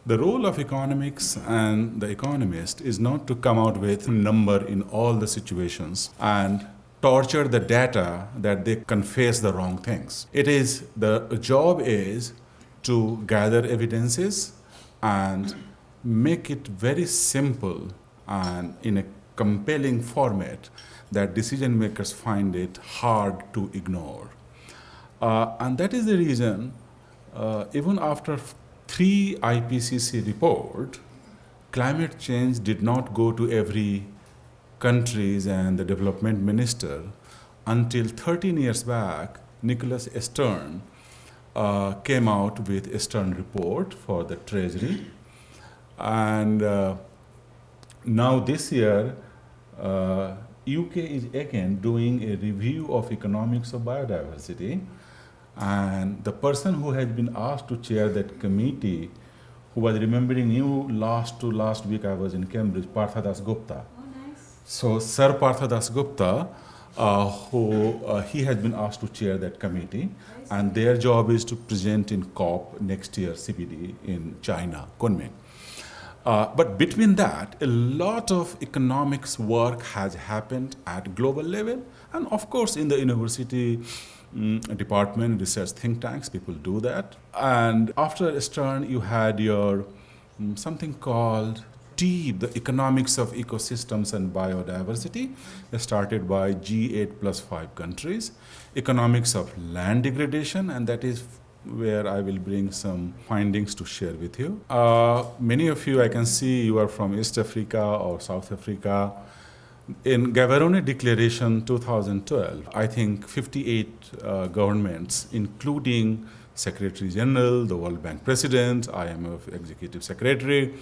The role of economics and the economist is not to come out with a number in all the situations and torture the data that they confess the wrong things. The job is to gather evidences and make it very simple and in a compelling format that decision makers find it hard to ignore. And that is the reason, even after 3 IPCC report, climate change did not go to every countries and the development minister until 13 years back. Nicholas Stern came out with a Stern report for the Treasury, and now this year UK is again doing a review of economics of biodiversity, and the person who has been asked to chair that committee, who was remembering you last week I was in Cambridge, Partha Das Gupta. Oh, nice. So Sir Partha Das Gupta, he has been asked to chair that committee, and their job is to present in COP next year, CBD in China, Kunming. But between that, a lot of economics work has happened at global level, and of course in the university department, research think tanks, people do that. And after Stern, you had your something called TEEB, the Economics of Ecosystems and Biodiversity, started by G8 plus 5 countries. Economics of land degradation, and that is where I will bring some findings to share with you. Many of you, I can see you are from East Africa or South Africa. In Gaborone Declaration 2012, I think 58 governments, including Secretary General, the World Bank President, IMF Executive Secretary,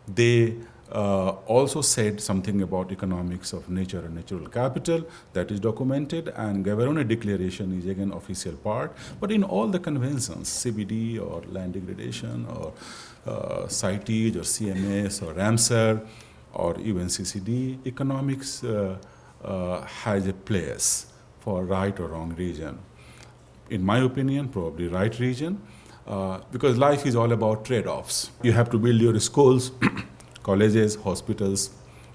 they also said something about economics of nature and natural capital. That is documented, and Gaborone Declaration is again official part. But in all the conventions, CBD or land degradation or CITES or CMS or Ramsar or UNCCD, economics has a place for right or wrong region. In my opinion, probably right region, because life is all about trade-offs. You have to build your schools, colleges, hospitals,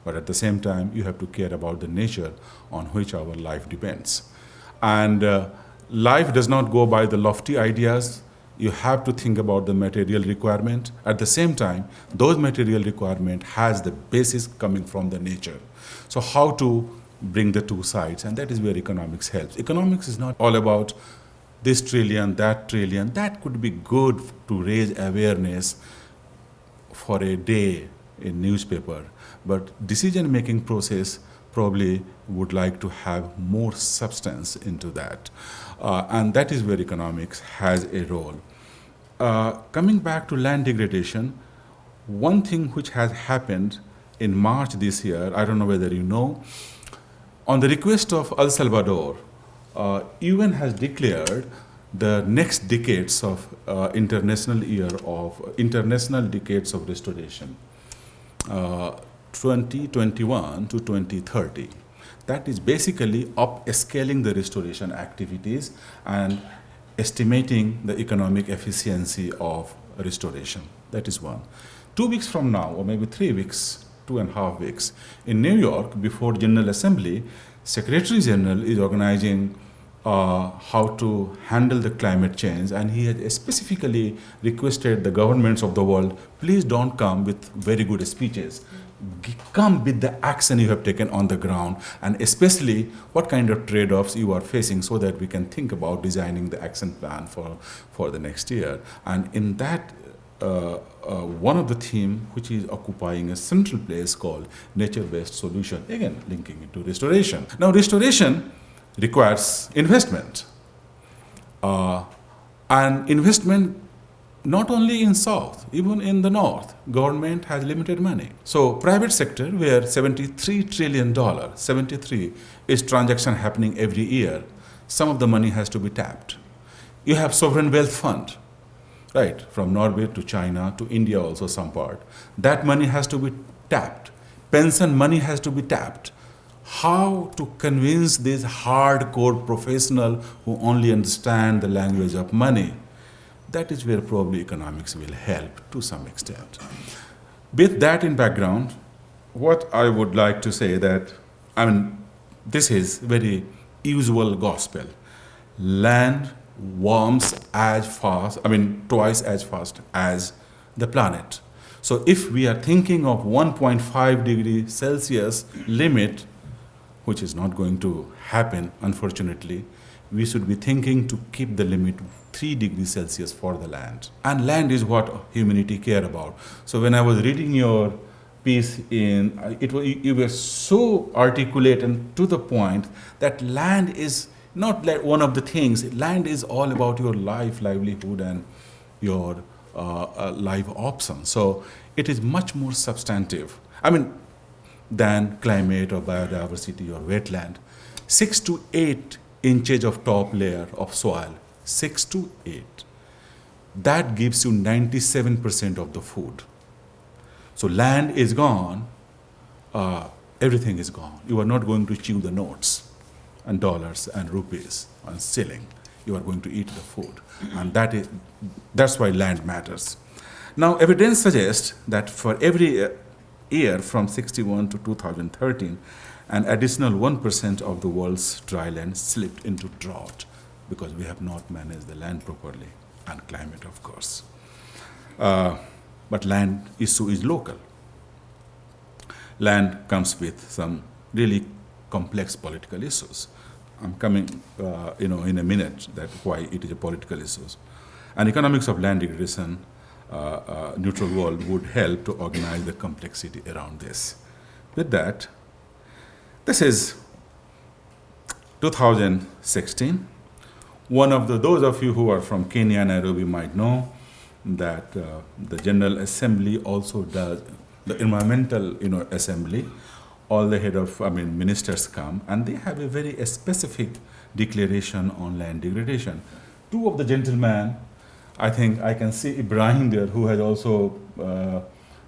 but at the same time, you have to care about the nature on which our life depends. And life does not go by the lofty ideas. You have to think about the material requirement. At the same time, those material requirement has the basis coming from the nature. So how to bring the two sides, and that is where economics helps. Economics is not all about this trillion, that trillion. That could be good to raise awareness for a day in newspaper, but decision-making process probably would like to have more substance into that. And that is where economics has a role. Coming back to land degradation, one thing which has happened in March this year, I don't know whether you know, on the request of El Salvador, UN has declared the next decades of international decades of restoration, 2021 to 2030. That is basically upscaling the restoration activities and estimating the economic efficiency of restoration. That is one. 2 weeks from now, or maybe 3 weeks, 2.5 weeks, in New York, before General Assembly, Secretary General is organizing how to handle the climate change, and he has specifically requested the governments of the world, please don't come with very good speeches. Come with the action you have taken on the ground, and especially what kind of trade-offs you are facing, so that we can think about designing the action plan for the next year. And in that, one of the theme which is occupying a central place called nature-based solution, again linking it to restoration. Now restoration requires investment, and investment not only in South, even in the North, government has limited money. So private sector, where $73 trillion, 73 is transaction happening every year, some of the money has to be tapped. You have sovereign wealth fund, right, from Norway to China to India also some part. That money has to be tapped. Pension money has to be tapped. How to convince these hardcore professionals who only understand the language of money? That is where probably economics will help to some extent. With that in background, what I would like to say that, I mean, this is very usual gospel. Land warms as fast, I mean, twice as fast as the planet. So if we are thinking of 1.5 degree Celsius limit, which is not going to happen, unfortunately, we should be thinking to keep the limit 3 degrees Celsius for the land. And land is what humanity care about. So when I was reading your piece you were so articulate and to the point that land is not like one of the things. Land is all about your life, livelihood, and your life options. So it is much more substantive. I mean, than climate or biodiversity or wetland. 6 to 8 inches of top layer of soil, 6 to 8. That gives you 97% of the food. So land is gone, everything is gone. You are not going to chew the notes and dollars and rupees and shilling. You are going to eat the food. And that's why land matters. Now, evidence suggests that for every year from 61 to 2013, an additional 1% of the world's dry land slipped into drought because we have not managed the land properly, and climate, of course. But land issue is local. Land comes with some really complex political issues. I'm coming, in a minute that why it is a political issue. And economics of land degradation, neutral world would help to organize the complexity around this. With that, this is 2016. Those of you who are from Kenya, Nairobi might know that the General Assembly also does the environmental, assembly. All the ministers come and they have a very specific declaration on land degradation. Two of the gentlemen, I think I can see Ibrahim there, who has also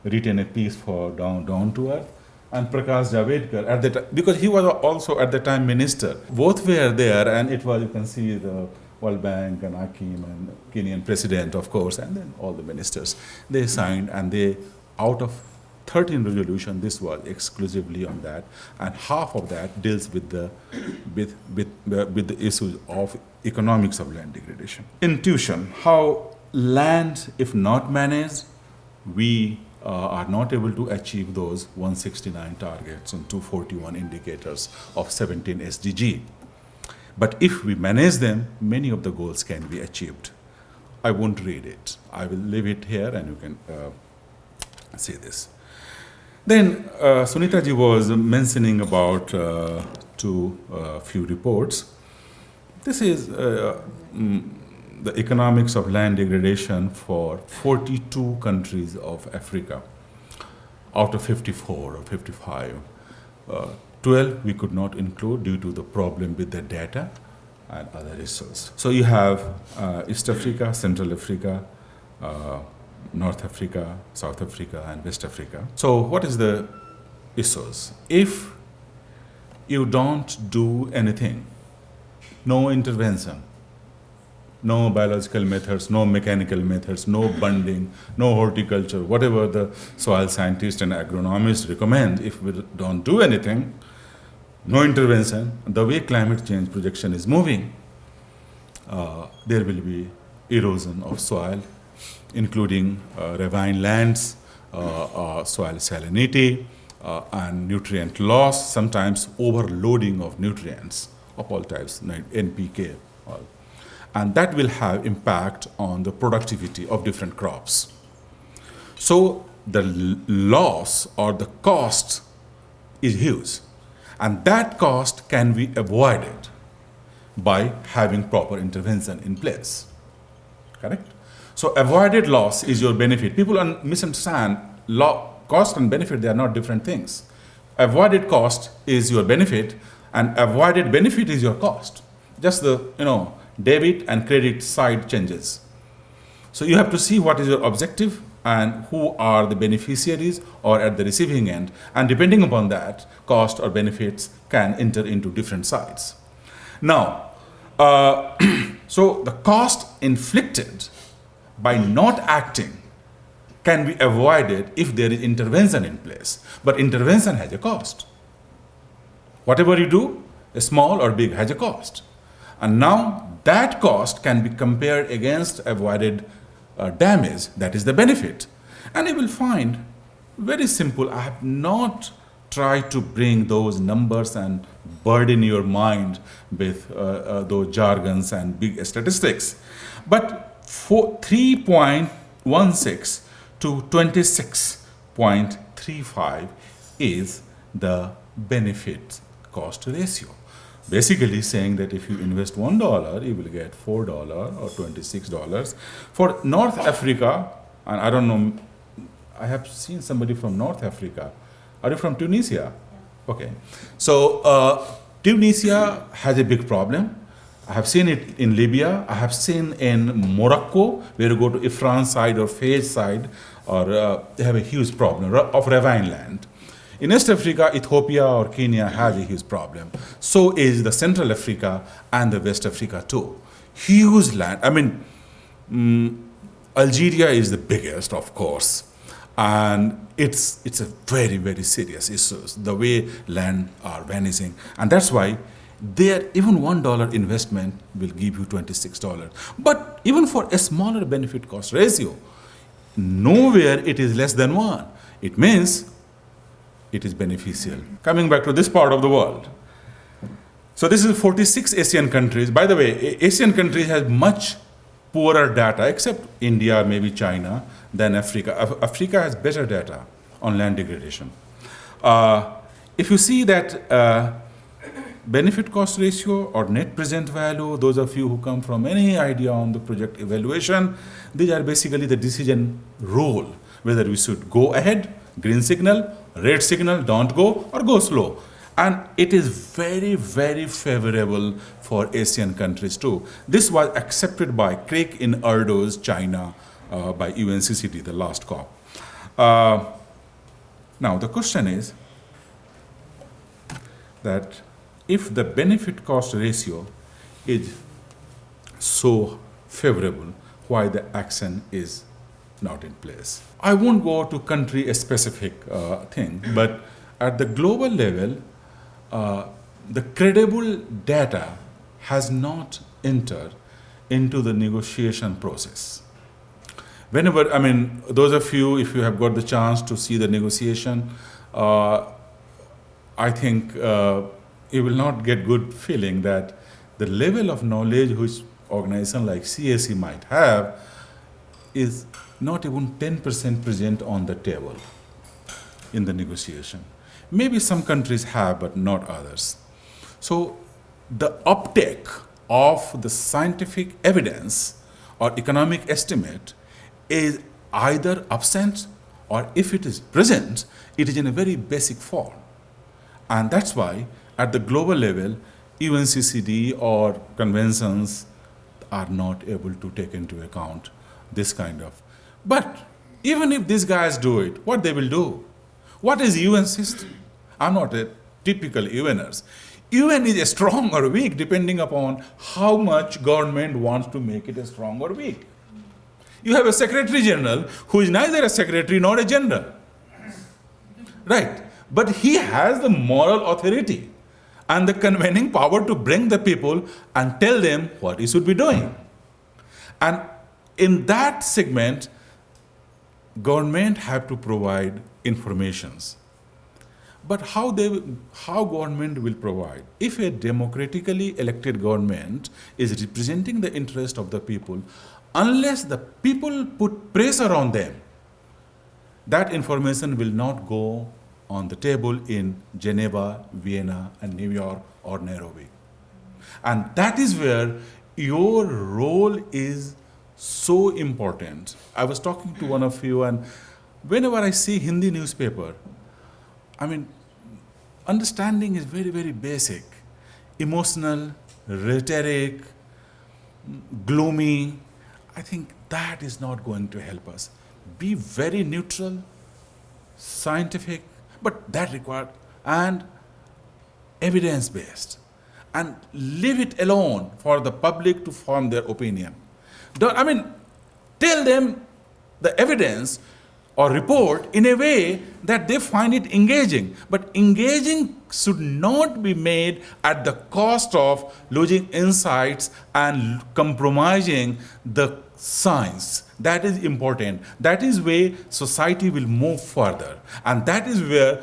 written a piece for Down to Earth, and Prakash Javadekar at the time, because he was also at the time minister. Both were there, and it was, you can see the World Bank and Akim and Kenyan president, of course, and then all the ministers. They signed, and they, out of 13 resolution, this was exclusively on that, and half of that deals with the issues of economics of land degradation. Intuition, how land, if not managed, we are not able to achieve those 169 targets and 241 indicators of 17 SDG. But if we manage them, many of the goals can be achieved. I won't read it. I will leave it here and you can see this. Then Sunita ji was mentioning about few reports. This is the economics of land degradation for 42 countries of Africa, out of 54 or 55. 12 we could not include due to the problem with the data and other issues. So you have East Africa, Central Africa, North Africa, South Africa, and West Africa. So what is the issues? If you don't do anything, no intervention, no biological methods, no mechanical methods, no bunding, no horticulture, whatever the soil scientists and agronomists recommend, if we don't do anything, no intervention, the way climate change projection is moving, there will be erosion of soil, including ravine lands, soil salinity, and nutrient loss, sometimes overloading of nutrients of all types, NPK. And that will have impact on the productivity of different crops. So the loss or the cost is huge. And that cost can be avoided by having proper intervention in place. Correct? So avoided loss is your benefit. People misunderstand cost and benefit, they are not different things. Avoided cost is your benefit, and avoided benefit is your cost. Just the, debit and credit side changes. So you have to see what is your objective and who are the beneficiaries or at the receiving end. And depending upon that, cost or benefits can enter into different sides. Now, so the cost inflicted by not acting can be avoided if there is intervention in place. But intervention has a cost. Whatever you do, small or big, has a cost. And now that cost can be compared against avoided damage, that is the benefit. And you will find very simple. I have not tried to bring those numbers and burden your mind with those jargons and big statistics. But for 3.16 to 26.35 is the benefit cost ratio. Basically saying that if you invest $1, you will get $4 or $26. For North Africa, and I don't know, I have seen somebody from North Africa. Are you from Tunisia? Okay. So Tunisia has a big problem. I have seen it in Libya. I have seen in Morocco, where you go to Ifran side or Fez side, or they have a huge problem of ravine land. In East Africa, Ethiopia or Kenya has a huge problem. So is the Central Africa and the West Africa too. Huge land. I mean, Algeria is the biggest, of course. And it's a very, very serious issue, the way land are vanishing. And that's why there, even $1 investment will give you $26. But even for a smaller benefit cost ratio, nowhere it is less than 1. It means it is beneficial. Coming back to this part of the world. So this is 46 Asian countries. By the way, Asian countries have much poorer data, except India, maybe China, than Africa. Africa has better data on land degradation. If you see that benefit cost ratio or net present value, those of you who come from any idea on the project evaluation, these are basically the decision rule, whether we should go ahead, green signal, red signal, don't go, or go slow. And it is very, very favorable for Asian countries too. This was accepted by Craig in Erdo's China by UNCCD, the last COP. Now the question is that if the benefit cost ratio is so favorable, why the action is not in place? I won't go to country specific thing, but at the global level, the credible data has not entered into the negotiation process. Whenever, I mean, those of you, if you have got the chance to see the negotiation, I think you will not get good feeling that the level of knowledge which organization like CAC might have is not even 10% present on the table in the negotiation. Maybe some countries have, but not others. So the uptake of the scientific evidence or economic estimate is either absent, or if it is present, it is in a very basic form. And that's why at the global level, UNCCD or conventions are not able to take into account this kind of. But even if these guys do it, what they will do? What is UN system? I'm not a typical UNers. UN is strong or weak depending upon how much government wants to make it strong or weak. You have a secretary general who is neither a secretary nor a general. Right? But he has the moral authority and the convening power to bring the people and tell them what he should be doing. And in that segment, government have to provide informations. But how government will provide? If a democratically elected government is representing the interest of the people, unless the people put pressure on them, that information will not go on the table in Geneva, Vienna, and New York or Nairobi. And that is where your role is so important. I was talking to one of you, and whenever I see Hindi newspaper, I mean, understanding is very, very basic. Emotional, rhetoric, gloomy. I think that is not going to help us. Be very neutral, scientific, but that required, and evidence-based. And leave it alone for the public to form their opinion. tell them the evidence or report in a way that they find it engaging. But engaging should not be made at the cost of losing insights and compromising the science. That is important. That is where society will move further. And that is where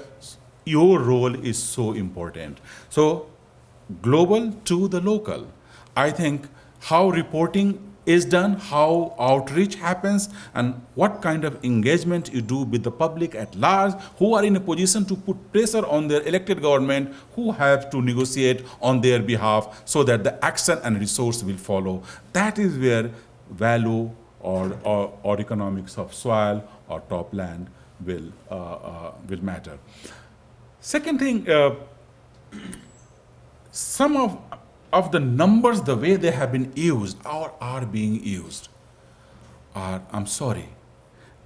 your role is so important. So, global to the local. I think how reporting is done, how outreach happens, and what kind of engagement you do with the public at large, who are in a position to put pressure on their elected government, who have to negotiate on their behalf so that the action and resource will follow. That is where value or economics of soil or top land will matter. Second thing, some of the numbers, the way they have been used or are being used, I'm sorry,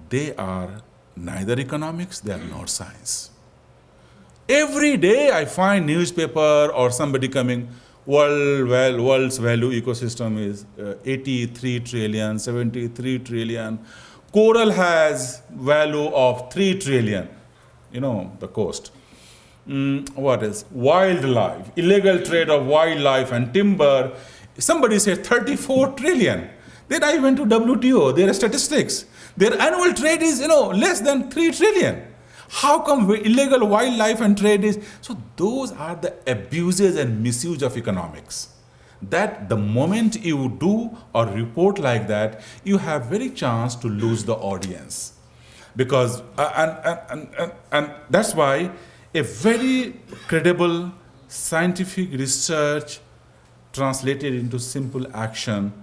they are neither economics, they are not science. Every day I find newspaper or somebody coming, world's value ecosystem is 83 trillion, 73 trillion. Coral has value of 3 trillion, the coast. What is wildlife, illegal trade of wildlife and timber? Somebody said 34 trillion. Then I went to WTO, their statistics. Their annual trade is, less than 3 trillion. How come illegal wildlife and trade is? So those are the abuses and misuse of economics. That the moment you do or report like that, you have very chance to lose the audience. Because, and that's why a very credible scientific research translated into simple action,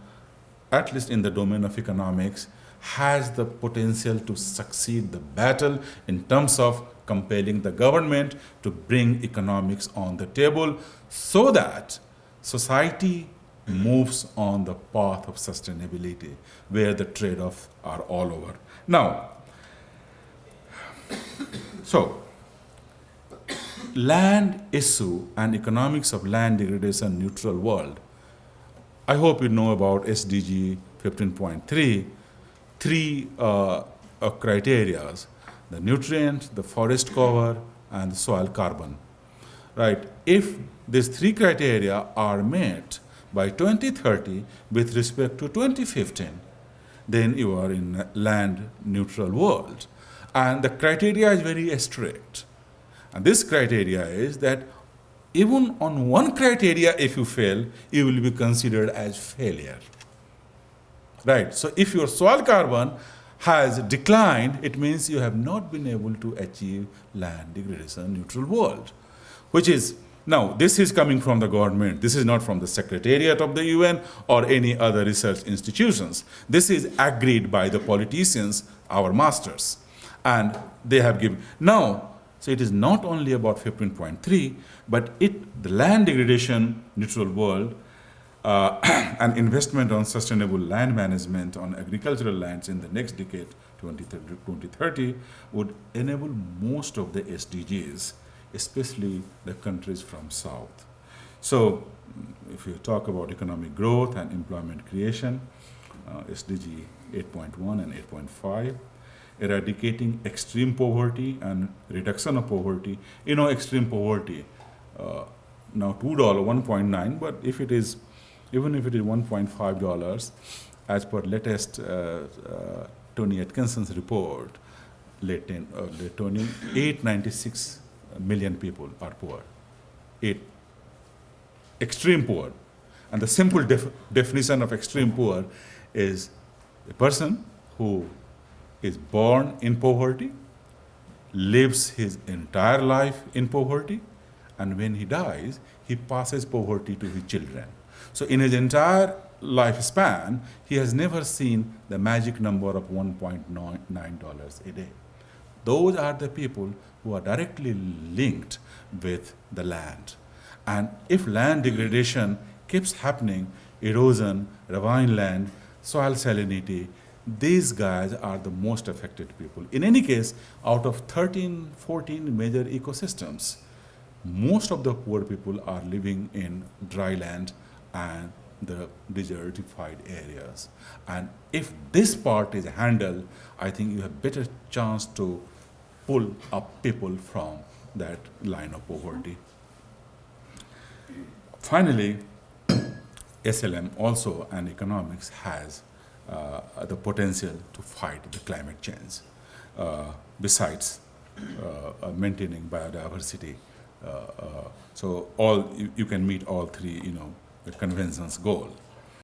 at least in the domain of economics, has the potential to succeed the battle in terms of compelling the government to bring economics on the table so that society moves on the path of sustainability where the trade-offs are all over. Now, so land issue and economics of land degradation neutral world. I hope you know about SDG 15.3, three criteria: the nutrient, the forest cover, and the soil carbon. Right? If these three criteria are met by 2030 with respect to 2015, then you are in a land neutral world. And the criteria is very strict. And this criteria is that even on one criteria, if you fail, you will be considered as failure. Right? So if your soil carbon has declined, it means you have not been able to achieve land degradation neutral world. Which is, now this is coming from the government. This is not from the Secretariat of the UN or any other research institutions. This is agreed by the politicians, our masters. And they have given. Now, so it is not only about 15.3, but the land degradation neutral world and investment on sustainable land management on agricultural lands in the next decade, 2030, would enable most of the SDGs, especially the countries from South. So if you talk about economic growth and employment creation, SDG 8.1 and 8.5, eradicating extreme poverty and reduction of poverty. Extreme poverty, now $2, 1.9, but even if it is $1.5, as per latest Tony Atkinson's report, late Tony, 896 million people are poor. Extreme poor. And the simple definition of extreme poor is a person who is born in poverty, lives his entire life in poverty, and when he dies, he passes poverty to his children. So in his entire lifespan, he has never seen the magic number of $1.9 a day. Those are the people who are directly linked with the land. And if land degradation keeps happening, erosion, ravine land, soil salinity, these guys are the most affected people. In any case, out of 13, 14 major ecosystems, most of the poor people are living in dry land and the desertified areas. And if this part is handled, I think you have better chance to pull up people from that line of poverty. Finally, SLM also and economics has the potential to fight the climate change. Besides maintaining biodiversity, so all you can meet all three, the convention's goal.